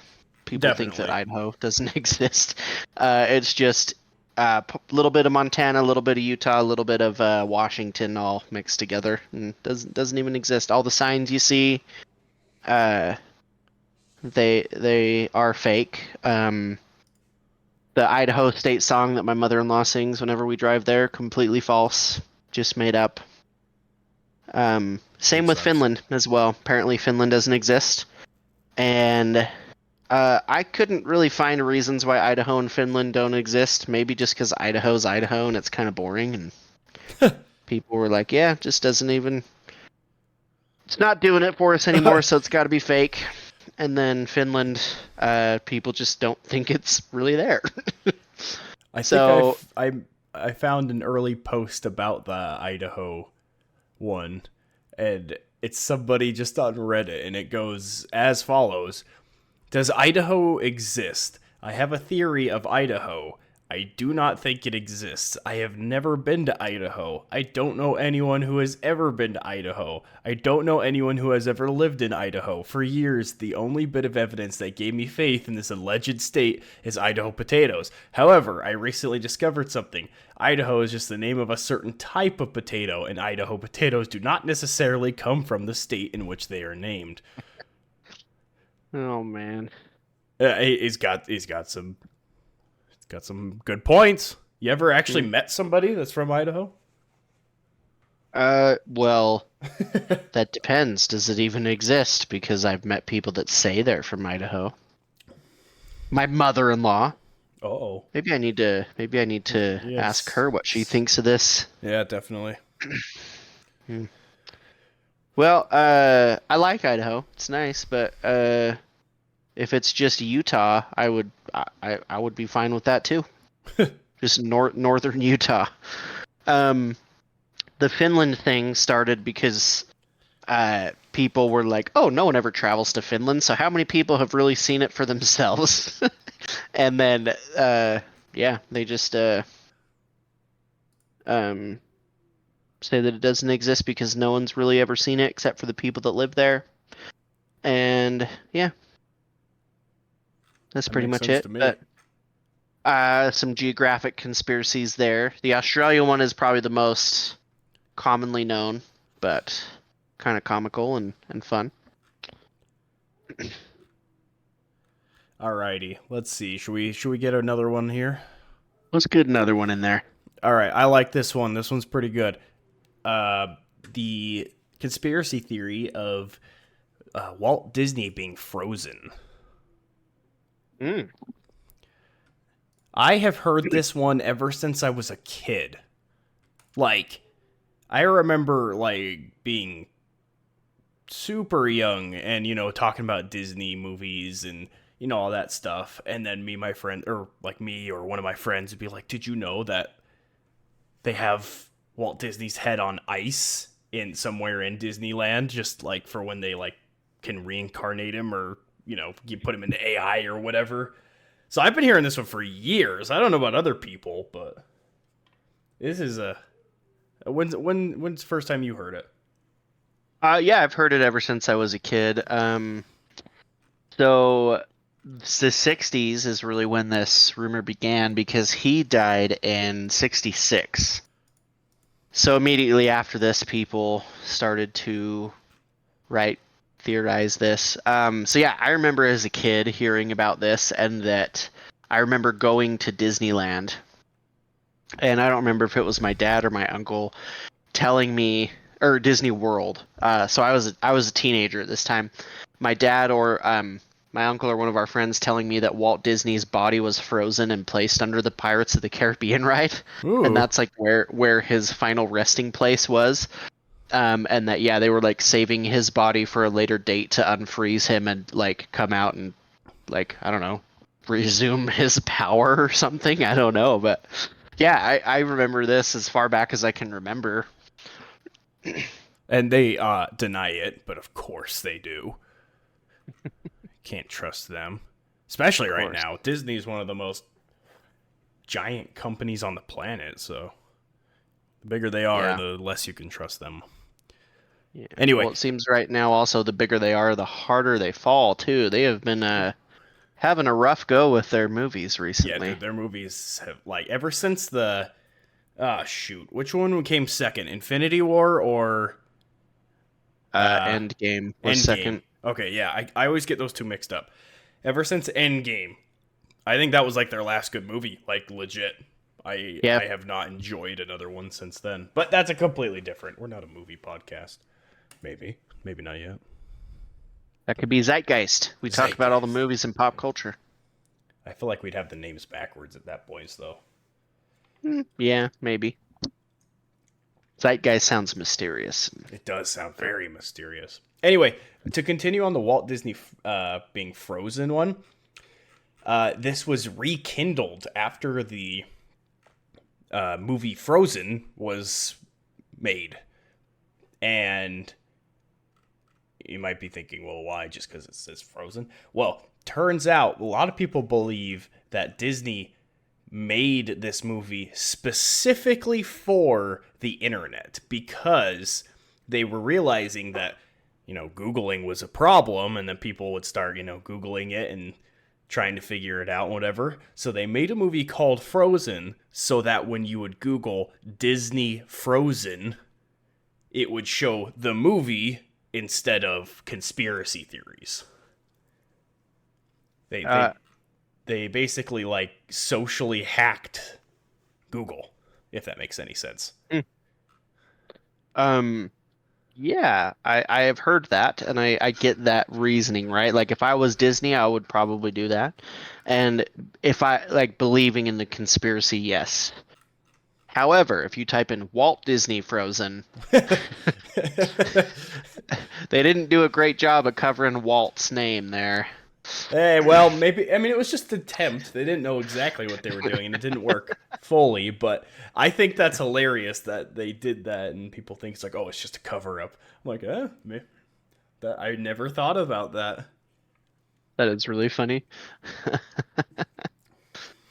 People think that Definitely. Idaho doesn't exist. It's just a little bit of Montana, a little bit of Utah, a little bit of Washington, all mixed together, and doesn't even exist. All the signs you see, uh, they are fake. The Idaho state song that my mother-in-law sings whenever we drive there, completely false, just made up. Same That with sucks. Finland as well. Apparently, Finland doesn't exist, and I couldn't really find reasons why Idaho and Finland don't exist. Maybe just because Idaho's Idaho and it's kind of boring, and people were like, "Yeah, it just doesn't even. It's not doing it for us anymore, so it's got to be fake." And then Finland, people just don't think it's really there. I think So I found an early post about the Idaho one, and it's somebody just on Reddit, and it goes as follows: does Idaho exist? I have a theory of Idaho. I do not think it exists. I have never been to Idaho. I don't know anyone who has ever been to Idaho. I don't know anyone who has ever lived in Idaho. For years, the only bit of evidence that gave me faith in this alleged state is Idaho potatoes. However, I recently discovered something. Idaho is just the name of a certain type of potato, and Idaho potatoes do not necessarily come from the state in which they are named. oh man. He's got some good points. You ever actually Hmm. met somebody that's from Idaho? Well, that depends. Does it even exist? Because I've met people that say they're from Idaho. My mother-in-law. Oh, Maybe I need to ask yes. her what she thinks of this. Yeah, definitely. Hmm. Well, I like Idaho. It's nice, but if it's just Utah, I would be fine with that too. Just northern Utah. Um, the Finland thing started because people were like, "Oh, no one ever travels to Finland, so how many people have really seen it for themselves?" And then, yeah, they just um, say that it doesn't exist because no one's really ever seen it except for the people that live there. And yeah, that's That pretty makes much sense it. to me. But some geographic conspiracies there. The Australia one is probably the most commonly known, but kind of comical and fun. Alrighty, let's see. Should we get another one here? Let's get another one in there. All right, I like this one. This one's pretty good. Uh, the conspiracy theory of Walt Disney being frozen. Mm. I have heard this one ever since I was a kid. Like, I remember like being super young and talking about Disney movies and all that stuff, and then my friend, or like me or one of my friends would be like, "Did you know that they have Walt Disney's head on ice in somewhere in Disneyland, just like for when they like can reincarnate him, or you put him into AI or whatever?" So I've been hearing this one for years. I don't know about other people, but this is when's the first time you heard it? Yeah, I've heard it ever since I was a kid. So the 60s is really when this rumor began because he died in 66. So immediately after this, people started to write, theorize this. So yeah, I remember as a kid hearing about this, and that I remember going to Disneyland, and I don't remember if it was my dad or my uncle telling me, or Disney World. So I was a teenager at this time. My dad or my uncle or one of our friends telling me that Walt Disney's body was frozen and placed under the Pirates of the Caribbean ride, and Ooh. that's like where his final resting place was. And that yeah, they were like saving his body for a later date to unfreeze him and like come out and like I don't know, resume his power or something. I don't know, but yeah, I remember this as far back as I can remember. And they deny it, but of course they do. Can't trust them. Especially Of right course. now. Disney is one of the most giant companies on the planet, so the bigger they are, Yeah. the less you can trust them. Yeah. Anyway, Well, it seems right now also the bigger they are, the harder they fall too. They have been having a rough go with their movies yeah, recently. their movies have, like, ever since the shoot, which one came second? Infinity War or uh Endgame was Endgame? second. Okay, yeah, I always get those two mixed up. Ever since Endgame, I think that was like their last good movie, like legit. Yeah, I have not enjoyed another one since then. But that's a completely different. We're not a movie podcast. Maybe not yet. that could be Zeitgeist. We talk about all the Zeitgeist. movies in pop culture. I feel like we'd have the names backwards at that point, though. Yeah, maybe. Zeitgeist sounds mysterious. It does sound very mysterious. Anyway, to continue on the Walt Disney being frozen one, this was rekindled after the movie Frozen was made. And you might be thinking, well, why? Just because it says Frozen? Well, turns out a lot of people believe that Disney made this movie specifically for the internet because they were realizing that, Googling was a problem, and then people would start, Googling it and trying to figure it out, whatever. So they made a movie called Frozen so that when you would Google Disney Frozen, it would show the movie instead of conspiracy theories. They Uh, they they basically like socially hacked Google, if that makes any sense. mm, um, yeah, I have heard that, and I get that reasoning, right? Like if I was Disney, I would probably do that, and if I like believing in the conspiracy, yes. However, if you type in Walt Disney Frozen, they didn't do a great job of covering Walt's name there. Hey, well, maybe. I mean, it was just an attempt. They didn't know exactly what they were doing, and it didn't work fully. But I think that's hilarious that they did that, and people think it's like, oh, it's just a cover up. I'm like, that I never thought about that. That is really funny.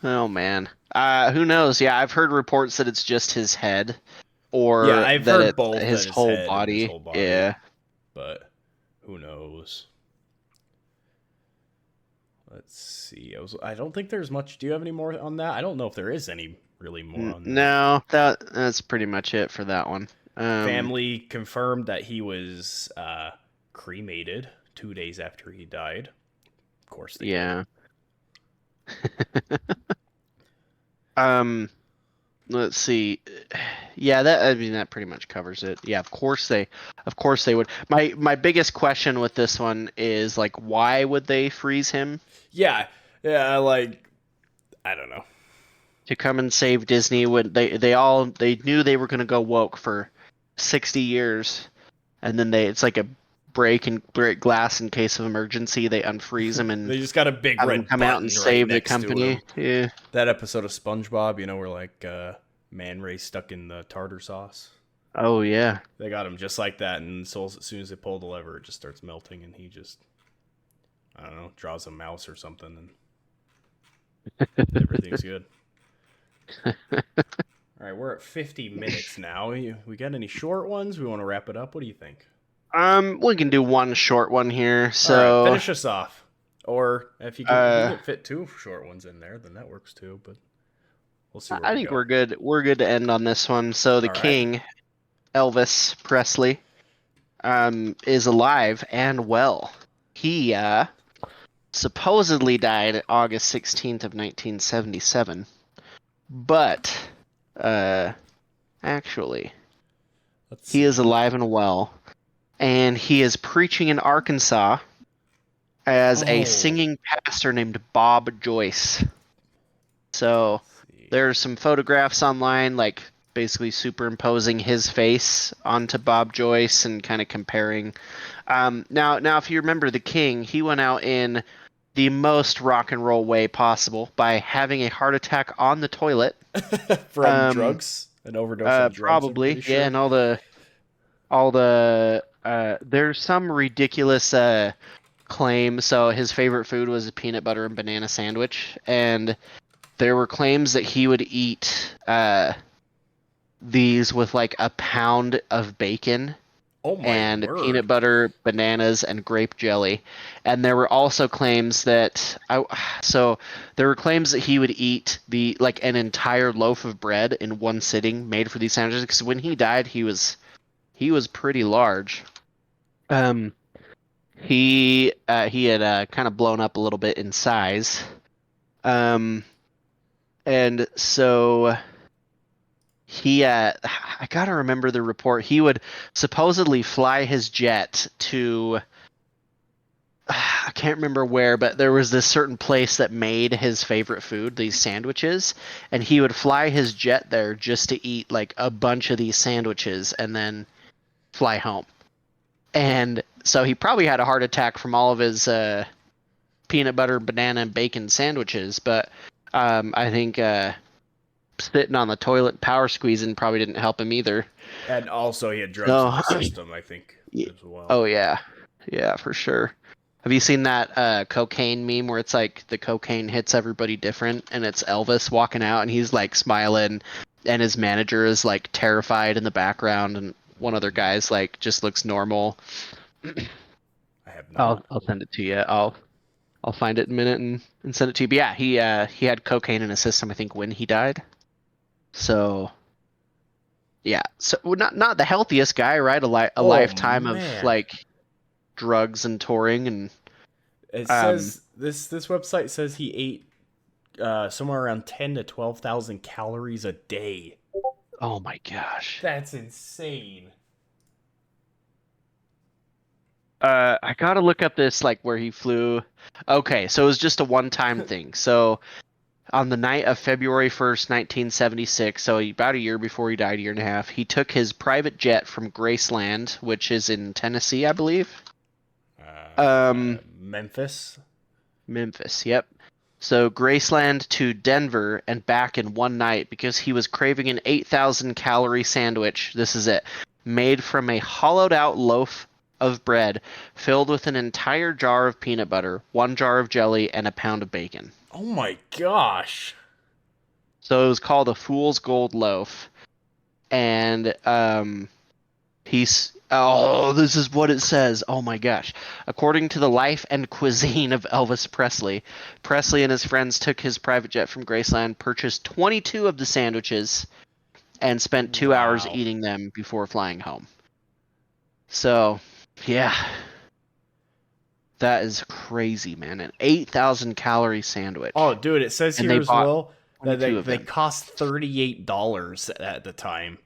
Oh man. Who knows? Yeah, I've heard reports that it's just his head Yeah, or I've that heard it's both his that his whole head and his body. whole body, Yeah. but who knows? Let's see. I don't think there's much. Do you have any more on that? I don't know if there is any really more on that. No, that's pretty much it for that one. Family confirmed that he was cremated 2 days after he died. Of course they did. Yeah. Um let's see. Yeah, that pretty much covers it. Yeah, of course they would. My biggest question with this one is like, why would they freeze him Yeah, yeah, like I don't know. to come and save Disney when they knew they were gonna go woke for 60 years, and then it's like a break glass in case of emergency. They unfreeze him and They just got a big have him red come out and button right save the next to company. him. Yeah. That episode of SpongeBob, where like Man Ray stuck in the tartar sauce. Oh yeah. They got him just like that, and so as soon as they pull the lever, it just starts melting, and he just, I don't know, draws a mouse or something, and everything's good. All right, we're at 50 minutes now. We got any short ones? We want to wrap it up. What do you think? We can do one short one here. All right, So, finish us off. Or if you uh, can fit two short ones in there, then that works too. But we'll see where I we think go. we're good. We're good to end on this one. So the All right. king, Elvis Presley, is alive and well. He supposedly died August 16th of 1977, but uh, actually, Let's he is see. alive and well, and he is preaching in Arkansas as a Oh. singing pastor named Bob Joyce. So Let's see. there's some photographs online, like basically superimposing his face onto Bob Joyce and kind of comparing. Now, if you remember the King, he went out in the most rock and roll way possible by having a heart attack on the toilet. From Um, drugs, an overdose on drugs. I'm pretty Probably, yeah, sure. and all the there's some ridiculous claim. So his favorite food was a peanut butter and banana sandwich, and there were claims that he would eat these with like a pound of bacon Oh my and peanut word! butter, bananas, and grape jelly. And there were also claims that so there were claims that he would eat the like an entire loaf of bread in one sitting made for these sandwiches. Because when he died, he was pretty large. Um, he had kind of blown up a little bit in size. Um, and so I gotta remember the report. He would supposedly fly his jet to I can't remember where, but there was this certain place that made his favorite food, these sandwiches, and he would fly his jet there just to eat like a bunch of these sandwiches and then fly home. And so he probably had a heart attack from all of his peanut butter, banana, and bacon sandwiches, but I think sitting on the toilet power squeezing probably didn't help him either. And also, he had drugs in So, the system, I think, as well. oh yeah, yeah, for sure. Have you seen that cocaine meme where it's like the cocaine hits everybody different, and it's Elvis walking out and he's like smiling, and his manager is like terrified in the background, and one other guy's like just looks normal. I have not. I'll send it to you. I'll find it in a minute and send it to you. But yeah, he had cocaine in his system, I think, when he died. So yeah, so well, not the healthiest guy, right? A Oh lifetime of man! like drugs and touring and It um. says this website says he ate somewhere around 10 to 12,000 calories a day. Oh my gosh. That's insane. I gotta look up this like where he flew. Okay, so it was just a one-time thing. So on the night of February 1st, 1976, so about a year before he died, a year and a half, he took his private jet from Graceland, which is in Tennessee, I believe. Memphis. Memphis, yep. So Graceland to Denver and back in one night because he was craving an 8,000 calorie sandwich. This is it. Made from a hollowed out loaf of bread filled with an entire jar of peanut butter, one jar of jelly, and a pound of bacon. Oh my gosh. So it was called a fool's gold loaf. And this is what it says. Oh my gosh. According to the life and cuisine of Elvis Presley, Presley and his friends took his private jet from Graceland, purchased 22 of the sandwiches, and spent 2 hours Wow. eating them before flying home. So, yeah, that is crazy, man. An 8,000 calorie sandwich. Oh, dude, it says And here they as bought, well. 22 of They them. cost $38 at the time,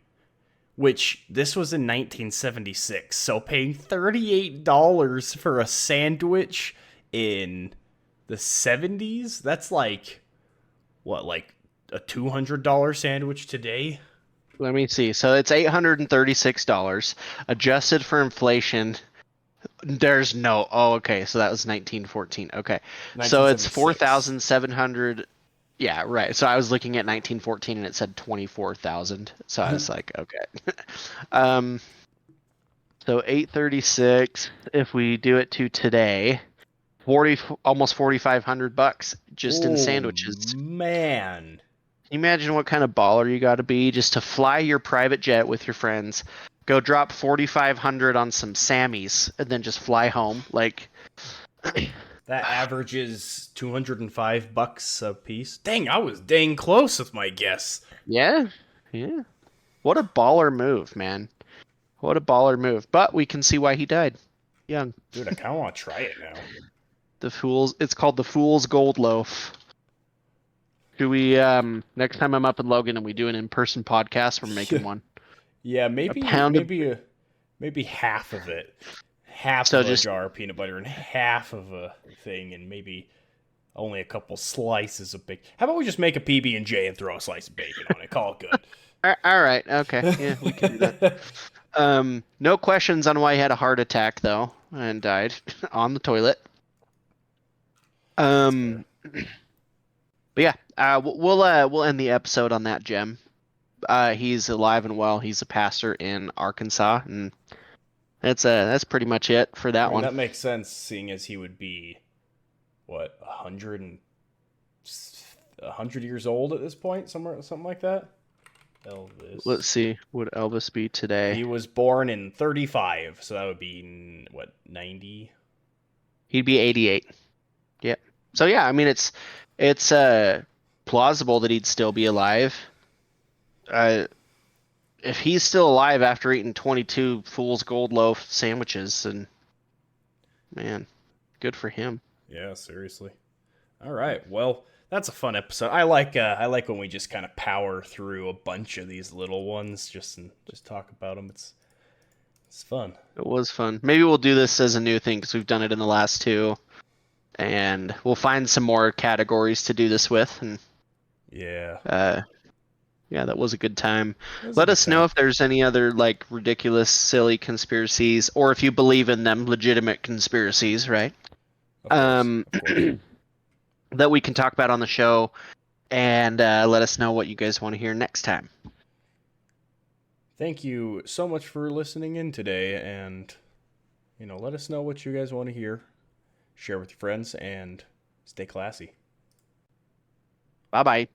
which this was in 1976. So paying $38 for a sandwich in the 70s, that's like what, like a $200 sandwich today? Let me see. So it's $836 adjusted for inflation. There's no. Oh, okay. So that was 1914. Okay. So it's 1976. 4,700. Yeah, right. So I was looking at 1914 and it said 24,000. So I was like, okay. um so 836 if we do it to today, 40 almost 4,500 bucks just in Oh sandwiches. man. Can you imagine what kind of baller you got to be just to fly your private jet with your friends, go drop 4,500 on some Sammys, and then just fly home? Like, That averages $205 a piece. Dang, I was dang close with my guess. yeah, yeah. What a baller move, man. What a baller move. But we can see why he died young. Dude, I kind of want to try it now. The Fool's. It's called the Fool's Gold Loaf. Do we next time I'm up in Logan and we do an in-person podcast, we're making one. Yeah, A pound of maybe half of it. Half so of a just jar of peanut butter and half of a thing and maybe only a couple slices of bacon. How about we just make a PB&J and throw a slice of bacon on it? Call all right, okay. Yeah, we can do that. it good. No questions on why he had a heart attack though and died on the toilet. That's fair. Um, but yeah, we'll end the episode on that gem. He's alive and well. He's a pastor in Arkansas, and that's pretty much it for I that mean, one. that makes sense seeing as he would be what, 100 years old at this point, something like that. Let's Elvis. see, would Elvis be today? He was born in 35, so that would be what, 90? He'd be 88. Yep. So yeah, I mean it's plausible that he'd still be alive. Uh, if he's still alive after eating 22 Fool's Gold Loaf sandwiches, then man, good for him. Yeah, seriously. All right. Well, that's a fun episode. I like when we just kind of power through a bunch of these little ones just talk about them. It's fun. It was fun. Maybe we'll do this as a new thing because we've done it in the last two, and we'll find some more categories to do this with. And Yeah. uh, yeah, that was a good time. It was a Let good us know time. if there's any other like ridiculous, silly conspiracies, or if you believe in them, legitimate conspiracies, right? Of course. Um, Of course. that we can talk about on the show, and let us know what you guys want to hear next time. Thank you so much for listening in today and let us know what you guys want to hear. Share with your friends and stay classy. Bye bye.